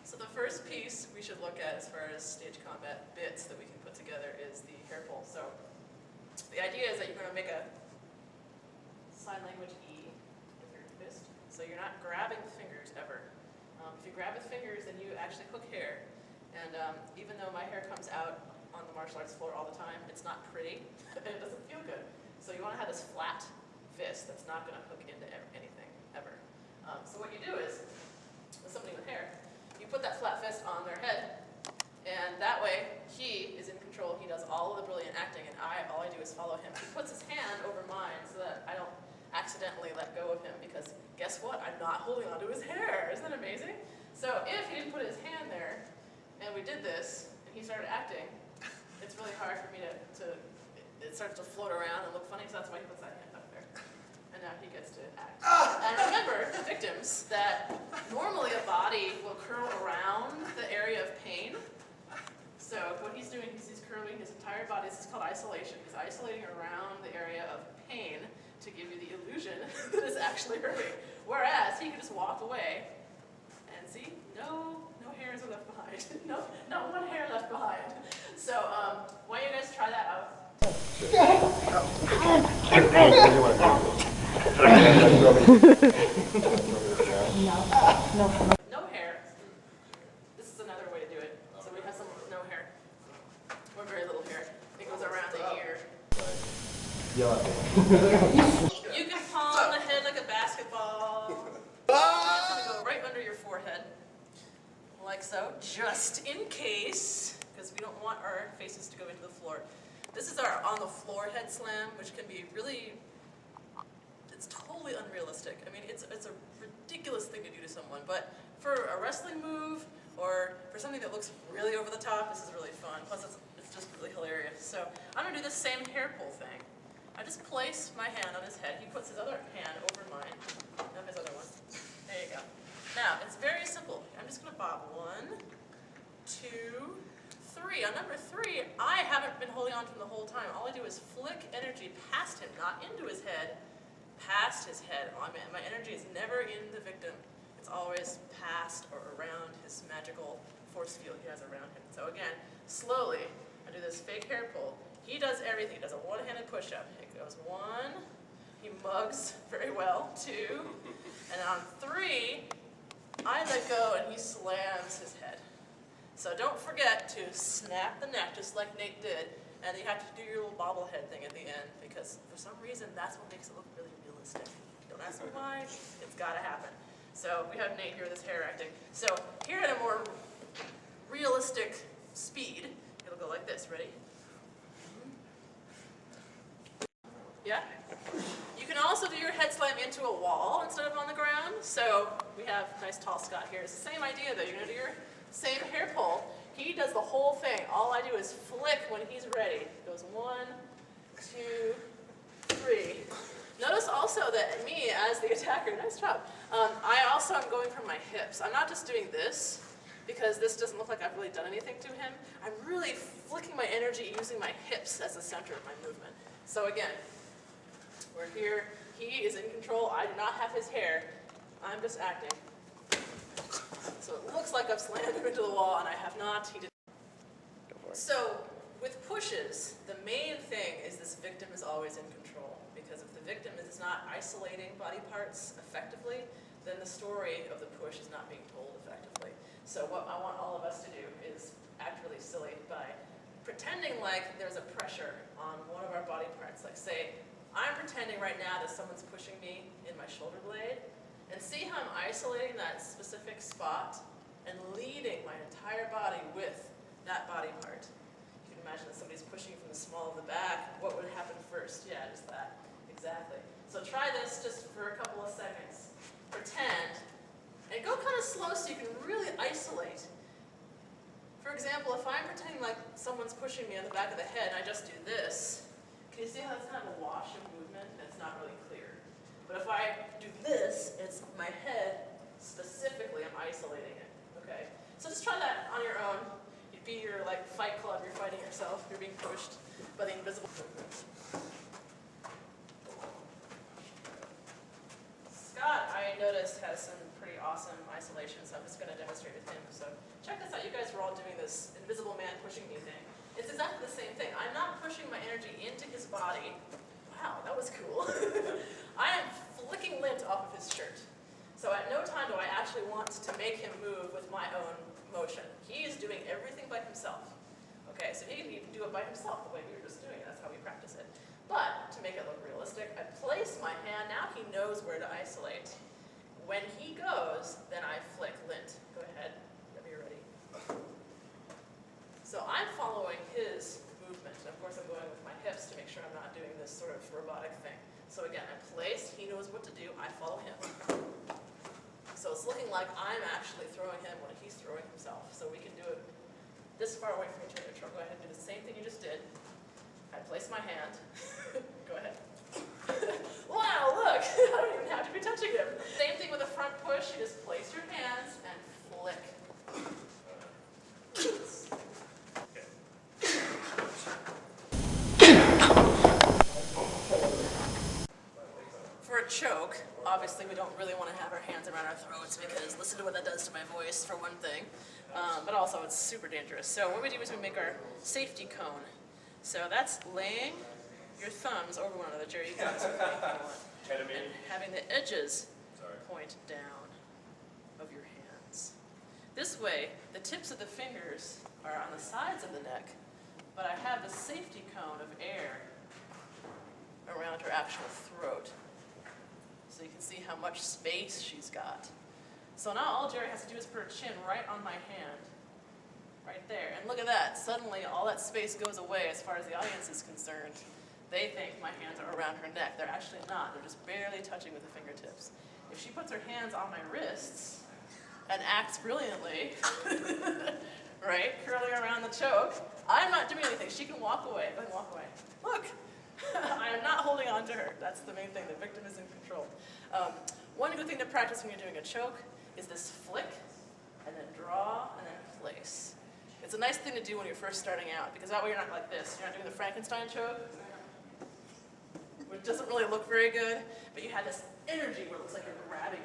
So the first piece we should look at as far as stage combat bits that we can put together is the hair pull. So the idea is that you're going to make a sign language E with your fist. So you're not grabbing with fingers ever. If you grab with fingers, then you actually hook hair. And even though my hair comes out on the martial arts floor all the time, it's not pretty and it doesn't feel good. So you want to have this flat fist that's not going to hook into anything ever. So what you do is, with somebody with hair, you put that flat fist on their head, and that way he is in control. He does all of the brilliant acting, and all I do is follow him. He puts his hand over mine so that I don't accidentally let go of him, because guess what? I'm not holding onto his hair. Isn't that amazing? So if he didn't put his hand there, and we did this, and he started acting, it's really hard for me it starts to float around and look funny, so that's why he puts that hand up there. And now he gets to act. And remember, victims, that normally a body will curl around the area of pain. So what he's doing is he's curling his entire body. This is called isolation. He's isolating around the area of pain to give you the illusion that it's actually hurting. Whereas he can just walk away and see, no hairs are left behind. Not one hair left behind. So why don't you guys try that out? No hair. This is another way to do it. So we have someone with no hair, or very little hair. It goes around the ear. You can palm the head like a basketball. It's going to go right under your forehead, like so, just in case, because we don't want our faces to go into the floor. This is our on the floor head slam, which can be really, it's totally unrealistic. I mean, it's a ridiculous thing to do to someone, but for a wrestling move or for something that looks really over the top, this is really fun. Plus, it's just really hilarious. So I'm going to do the same hair pull thing. I just place my hand on his head. He puts his other hand over mine. No, his other one. There you go. Now, it's very simple. I'm just going to bob 1, 2, 3. On number 3, I haven't been holding on to him the whole time. All I do is flick energy past him, not into his head, past his head. My energy is never in the victim. It's always past or around his magical force field he has around him. So again, slowly, I do this fake hair pull. He does everything. He does a one-handed push-up. It goes 1. He mugs very well. 2. And on 3, I let go and he slams his head. So don't forget to snap the neck just like Nate did, and you have to do your little bobblehead thing at the end, because for some reason that's what makes it look really realistic. Don't ask me why, it's gotta happen. So we have Nate here with his hair acting. So here at a more realistic speed, it'll go like this. Ready? Yeah? You can also do your head slam into a wall instead of on the ground. So we have nice tall Scott here. It's the same idea though. You're going to do your same hair pull. He does the whole thing. All I do is flick when he's ready. It goes 1, 2, 3. Notice also that me as the attacker, nice job, I also am going from my hips. I'm not just doing this because this doesn't look like I've really done anything to him. I'm really flicking my energy using my hips as the center of my movement. So again, we're here. He is in control. I do not have his hair. I'm just acting. So it looks like I've slammed him into the wall, and I have not. He did. So with pushes, the main thing is this victim is always in control. Because if the victim is not isolating body parts effectively, then the story of the push is not being told effectively. So what I want all of us to do is act really silly by pretending like there's a pressure on one of our body parts. Like say, I'm pretending right now that someone's pushing me in my shoulder blade, and see how I'm isolating that specific spot and leading my entire body with that body part. You can imagine that somebody's pushing you from the small of the back. What would happen first? Yeah, just that. Exactly. So try this just for a couple of seconds. Pretend. And go kind of slow so you can really isolate. For example, if I'm pretending like someone's pushing me on the back of the head and I just do this, can you see how that's kind of a wash of movement and it's not really clear? But if I do this, it's my head specifically, I'm isolating it. Okay? So just try that on your own. You'd be your like fight club, you're fighting yourself, you're being pushed by the invisible. Scott, I noticed, has some pretty awesome isolation, so I'm just going to demonstrate with him. So check this out. You guys were all doing this invisible man pushing me thing. It's exactly the same thing. I'm not pushing my energy into his body. Wow, that was cool. I am flicking lint off of his shirt. So at no time do I actually want to make him move with my own motion. He is doing everything by himself. Okay, so he can even do it by himself the way we were just doing it. That's how we practice it. But to make it look realistic, I place my hand. Now he knows where to isolate. When he goes, then I flick lint. Go ahead, whenever you're ready. So I'm following his movement. And of course, I'm going with my hips to make sure I'm not doing this sort of robotic thing. So again, I place, he knows what to do, I follow him. So it's looking like I'm actually throwing him when he's throwing himself. So we can do it this far away from each other. Go ahead and do the same thing you just did. I place my hand. Go ahead. Wow, look! I don't even have to be touching him. Same thing with a front push. You just place your hands and flick. For a choke, obviously we don't really want to have our hands around our throats because listen to what that does to my voice, for one thing. But also it's super dangerous. So what we do is we make our safety cone. So that's laying your thumbs over one another. Jerry, you can do this with me if you want. And having the edges point down of your hands. This way, the tips of the fingers are on the sides of the neck, but I have the safety cone of air around her actual throat. So you can see how much space she's got. So now all Jerry has to do is put her chin right on my hand. Right there. And look at that. Suddenly all that space goes away as far as the audience is concerned. They think my hands are around her neck. They're actually not. They're just barely touching with the fingertips. If she puts her hands on my wrists and acts brilliantly, right, curling around the choke, I'm not doing anything. She can walk away. Go ahead and walk away. Look. I am not holding on to her. That's the main thing. The victim is in control. One good thing to practice when you're doing a choke is this flick, and then draw, and then place. It's a nice thing to do when you're first starting out, because that way you're not like this. You're not doing the Frankenstein choke, which doesn't really look very good, but you have this energy where it looks like you're grabbing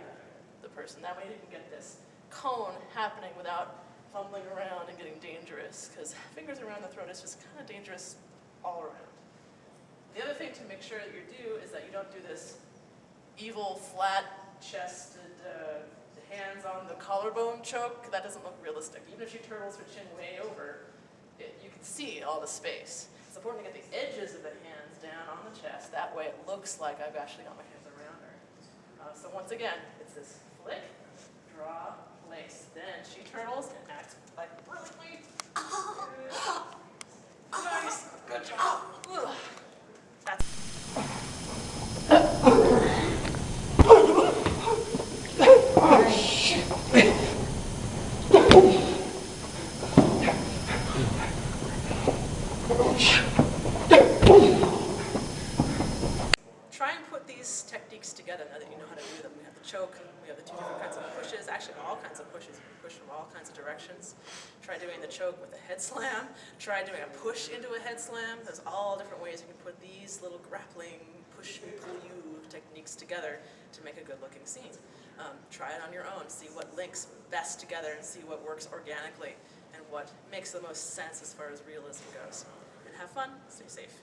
the person. That way you can get this cone happening without fumbling around and getting dangerous, because fingers around the throat is just kind of dangerous all around. The other thing to make sure that you do is that you don't do this evil, flat-chested, hands on the collarbone choke. That doesn't look realistic. Even if she turtles her chin way over, you can see all the space. It's important to get the edges of the hands down on the chest. That way it looks like I've actually got my hands around her. So once again, it's this flick, draw, place. Then she turtles and acts like brilliantly. Nice. Good job. That's try and put these techniques together now that you know how to do them. We have the choke, we have the two different kinds of pushes, actually all kinds of pushes. You can push from all kinds of directions. Try doing the choke with a head slam. Try doing a push into a head slam. There's all different ways you can put these little grappling push and pull you techniques together to make a good looking scene. Try it on your own. See what links best together and see what works organically and what makes the most sense as far as realism goes. And have fun. Stay safe.